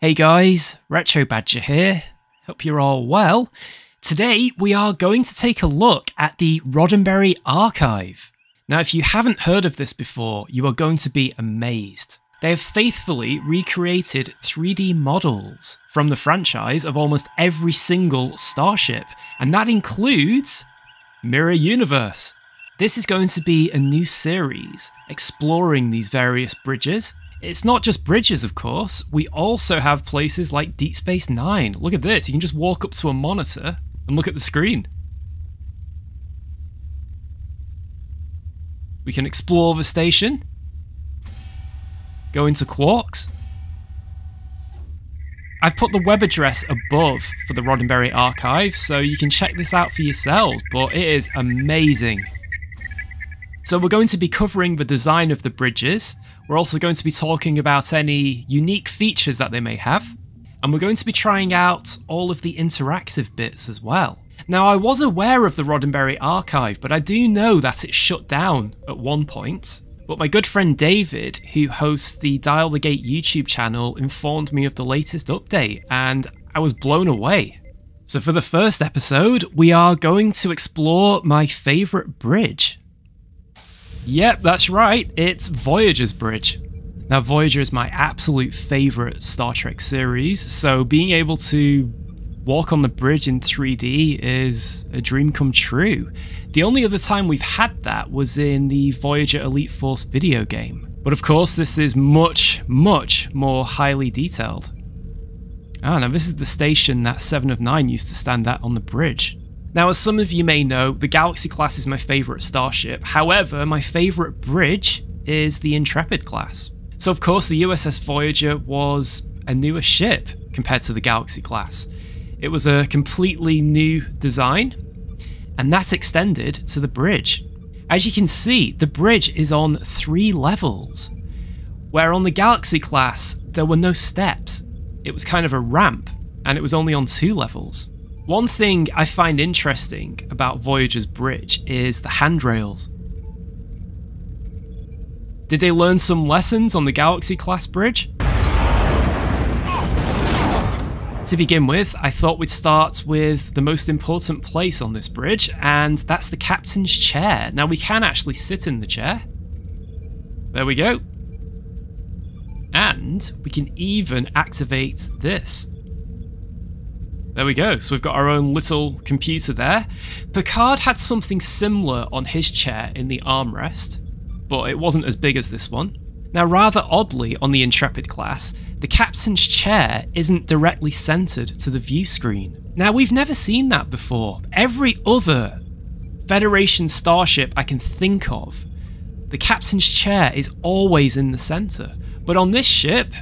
Hey guys, Retro Badger here. Hope you're all well. Today we are going to take a look at the Roddenberry Archive. Now if you haven't heard of this before, you are going to be amazed. They have faithfully recreated 3D models from the franchise of almost every single starship, and that includes Mirror Universe. This is going to be a new series exploring these various bridges. It's not just bridges, of course. We also have places like Deep Space Nine. Look at this. You can just walk up to a monitor and look at the screen. We can explore the station. Go into Quarks. I've put the web address above for the Roddenberry Archive, so you can check this out for yourselves, but it is amazing. So we're going to be covering the design of the bridges. We're also going to be talking about any unique features that they may have. And we're going to be trying out all of the interactive bits as well. Now, I was aware of the Roddenberry Archive, but I do know that it shut down at one point. But my good friend David, who hosts the Dial the Gate YouTube channel, informed me of the latest update, and I was blown away. So for the first episode, we are going to explore my favourite bridge. Yep, that's right, it's Voyager's bridge. Now Voyager is my absolute favourite Star Trek series, so being able to walk on the bridge in 3D is a dream come true. The only other time we've had that was in the Voyager Elite Force video game. But of course this is much, much more highly detailed. Ah, now this is the station that 7 of 9 used to stand at on the bridge. Now, as some of you may know, the Galaxy class is my favourite starship. However, my favourite bridge is the Intrepid class. So of course the USS Voyager was a newer ship compared to the Galaxy class. It was a completely new design, and that's extended to the bridge. As you can see, the bridge is on 3 levels, where on the Galaxy class there were no steps. It was kind of a ramp, and it was only on 2 levels. One thing I find interesting about Voyager's bridge is the handrails. Did they learn some lessons on the Galaxy class bridge? To begin with, I thought we'd start with the most important place on this bridge, and that's the captain's chair. Now we can actually sit in the chair. There we go. And we can even activate this. There we go, so we've got our own little computer there. Picard had something similar on his chair in the armrest, but it wasn't as big as this one. Now rather oddly on the Intrepid class, the captain's chair isn't directly centered to the view screen. Now we've never seen that before. Every other Federation starship I can think of, the captain's chair is always in the center. But on this ship,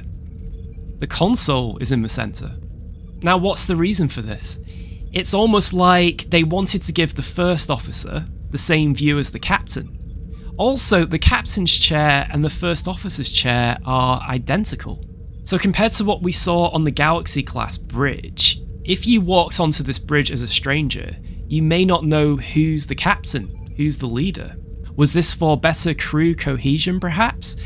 the console is in the center. Now what's the reason for this? It's almost like they wanted to give the first officer the same view as the captain. Also, the captain's chair and the first officer's chair are identical. So compared to what we saw on the Galaxy class bridge, if you walked onto this bridge as a stranger, you may not know who's the captain, who's the leader. Was this for better crew cohesion perhaps?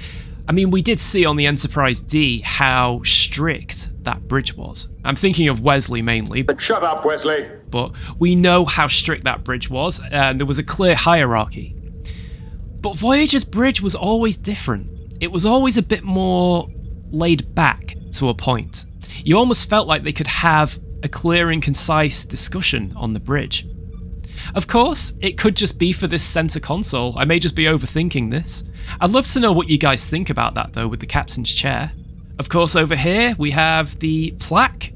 I mean, we did see on the Enterprise D how strict that bridge was. I'm thinking of Wesley mainly. But shut up, Wesley! But we know how strict that bridge was, and there was a clear hierarchy. But Voyager's bridge was always different. It was always a bit more laid back to a point. You almost felt like they could have a clear and concise discussion on the bridge. Of course, it could just be for this center console. I may just be overthinking this. I'd love to know what you guys think about that though with the captain's chair. Of course, over here we have the plaque.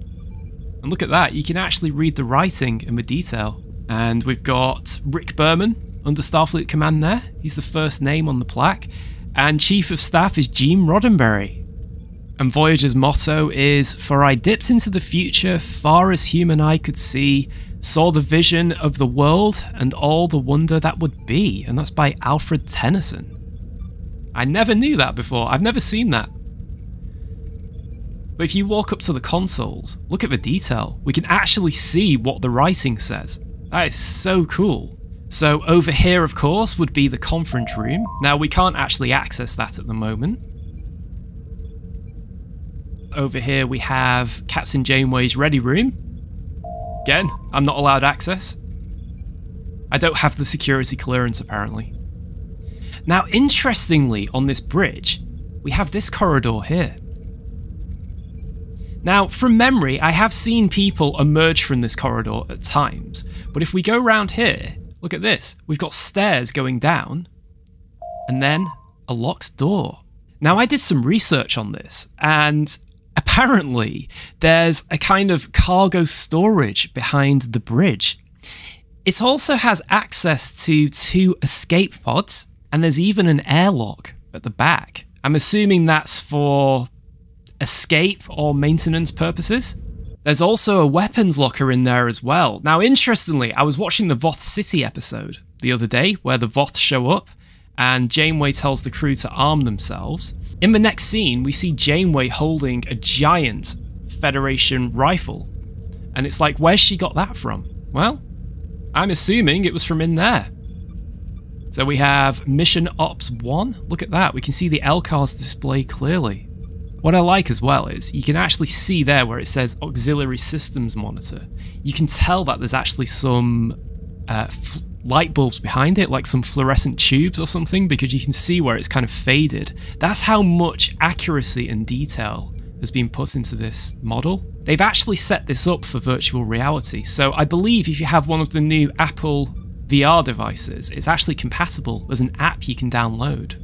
And look at that, you can actually read the writing and the detail. And we've got Rick Berman under Starfleet Command there. He's the first name on the plaque. And Chief of Staff is Gene Roddenberry. And Voyager's motto is, "For I dipped into the future, far as human eye could see, saw the vision of the world and all the wonder that would be." And that's by Alfred Tennyson. I never knew that before. I've never seen that. But if you walk up to the consoles, look at the detail. We can actually see what the writing says. That is so cool. So over here, of course, would be the conference room. Now, we can't actually access that at the moment. Over here, we have Captain Janeway's ready room. Again, I'm not allowed access. I don't have the security clearance, apparently. Now, interestingly, on this bridge, we have this corridor here. Now, from memory, I have seen people emerge from this corridor at times, but if we go around here, look at this. We've got stairs going down, and then a locked door. Now, I did some research on this, and apparently there's a kind of cargo storage behind the bridge. It also has access to 2 escape pods, and there's even an airlock at the back. I'm assuming that's for escape or maintenance purposes. There's also a weapons locker in there as well. Now, interestingly, I was watching the Voth City episode the other day where the Voth show up and Janeway tells the crew to arm themselves. In the next scene, we see Janeway holding a giant Federation rifle. And it's like, where's she got that from? Well, I'm assuming it was from in there. So we have Mission Ops 1. Look at that. We can see the LCARS display clearly. What I like as well is you can actually see there where it says Auxiliary Systems Monitor. You can tell that there's actually some light bulbs behind it, like some fluorescent tubes or something, because you can see where it's kind of faded. That's how much accuracy and detail has been put into this model. They've actually set this up for virtual reality, so I believe if you have one of the new Apple VR devices, it's actually compatible. There's an app you can download.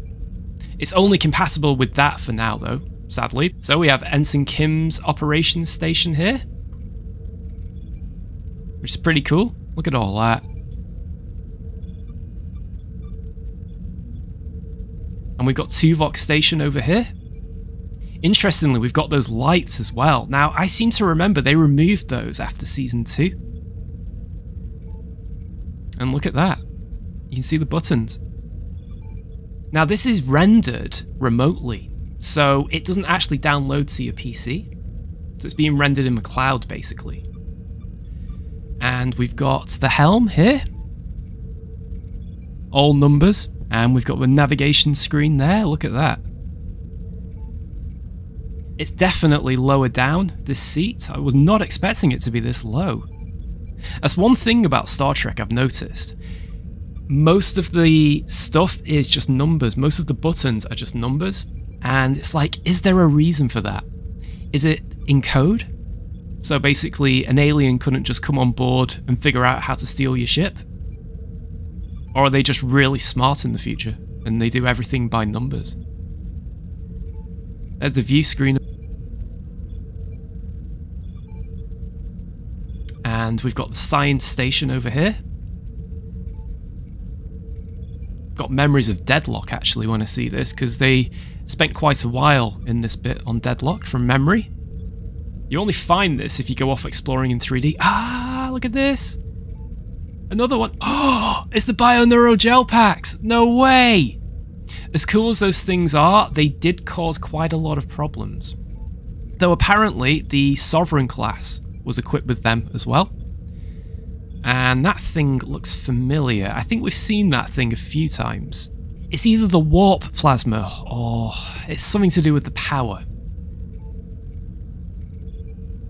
It's only compatible with that for now though, sadly. So we have Ensign Kim's operations station here, which is pretty cool. Look at all that. And we've got Tuvok Station over here. Interestingly, we've got those lights as well. Now, I seem to remember they removed those after Season 2. And look at that. You can see the buttons. Now, this is rendered remotely, so it doesn't actually download to your PC. So it's being rendered in the cloud, basically. And we've got the helm here. All numbers. And we've got the navigation screen there. Look at that. It's definitely lower down, this seat. I was not expecting it to be this low. That's one thing about Star Trek I've noticed. Most of the stuff is just numbers. Most of the buttons are just numbers. And it's like, is there a reason for that? Is it in code? So basically, an alien couldn't just come on board and figure out how to steal your ship? Or are they just really smart in the future and they do everything by numbers? There's the view screen. And we've got the science station over here. Got memories of Deadlock actually when I see this, because they spent quite a while in this bit on Deadlock from memory. You only find this if you go off exploring in 3D. Ah, look at this. Another one. Oh, it's the Bioneural packs. No way. As cool as those things are, they did cause quite a lot of problems. Though apparently the Sovereign class was equipped with them as well. And that thing looks familiar. I think we've seen that thing a few times. It's either the warp plasma or it's something to do with the power.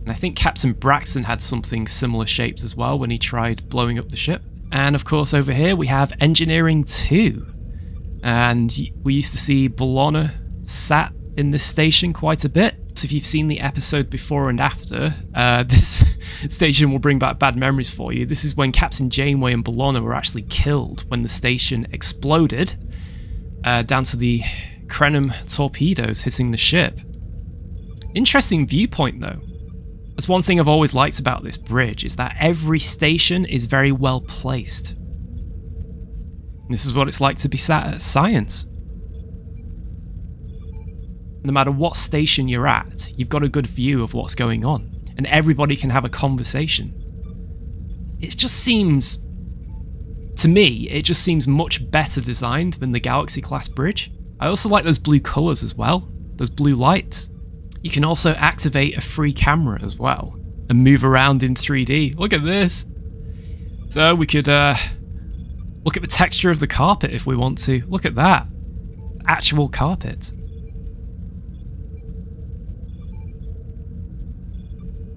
And I think Captain Braxton had something similar shaped as well when he tried blowing up the ship. And of course over here we have Engineering 2. And we used to see B'Elanna sat in this station quite a bit. So if you've seen the episode before and after, this station will bring back bad memories for you. This is when Captain Janeway and B'Elanna were actually killed when the station exploded, down to the Krenim torpedoes hitting the ship. Interesting viewpoint though. That's one thing I've always liked about this bridge, is that every station is very well placed. This is what it's like to be sat at science. No matter what station you're at, you've got a good view of what's going on, and everybody can have a conversation. It just seems, to me, it just seems much better designed than the Galaxy class bridge. I also like those blue colours as well, those blue lights. You can also activate a free camera as well, and move around in 3D. Look at this! So we could Look at the texture of the carpet if we want to. Look at that. Actual carpet.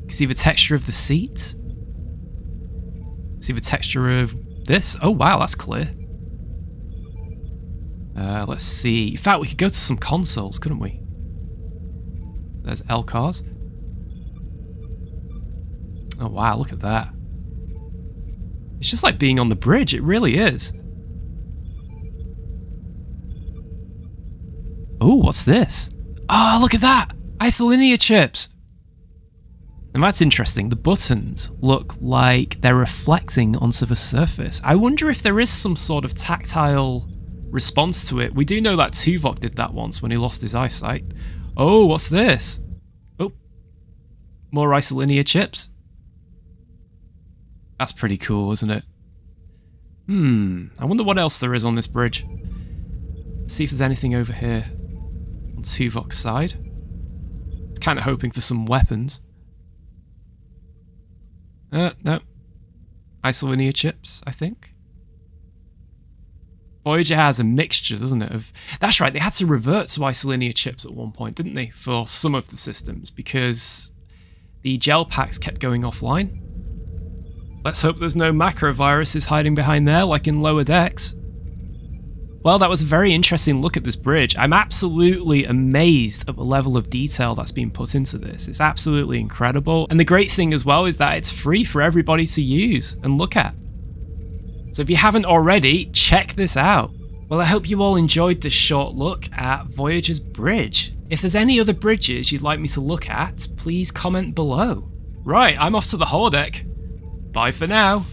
See the texture of the seats? See the texture of this? Oh wow, that's clear. Let's see. In fact, we could go to some consoles, couldn't we? There's LCARs. Oh wow, look at that. It's just like being on the bridge, it really is. Oh, what's this? Oh, look at that! Isolinear chips! And that's interesting. The buttons look like they're reflecting onto the surface. I wonder if there is some sort of tactile response to it. We do know that Tuvok did that once when he lost his eyesight. Oh, what's this? Oh, more isolinear chips. That's pretty cool, isn't it? I wonder what else there is on this bridge. Let's see if there's anything over here on Tuvok's side. It's kind of hoping for some weapons. No. Isolinear chips, I think. Voyager has a mixture, doesn't it? That's right, they had to revert to isolinear chips at one point, didn't they? For some of the systems, because the gel packs kept going offline. Let's hope there's no macroviruses hiding behind there, like in lower decks. Well, that was a very interesting look at this bridge. I'm absolutely amazed at the level of detail that's been put into this. It's absolutely incredible. And the great thing as well is that it's free for everybody to use and look at. So if you haven't already, check this out. Well, I hope you all enjoyed this short look at Voyager's bridge. If there's any other bridges you'd like me to look at, please comment below. Right, I'm off to the holodeck. Bye for now.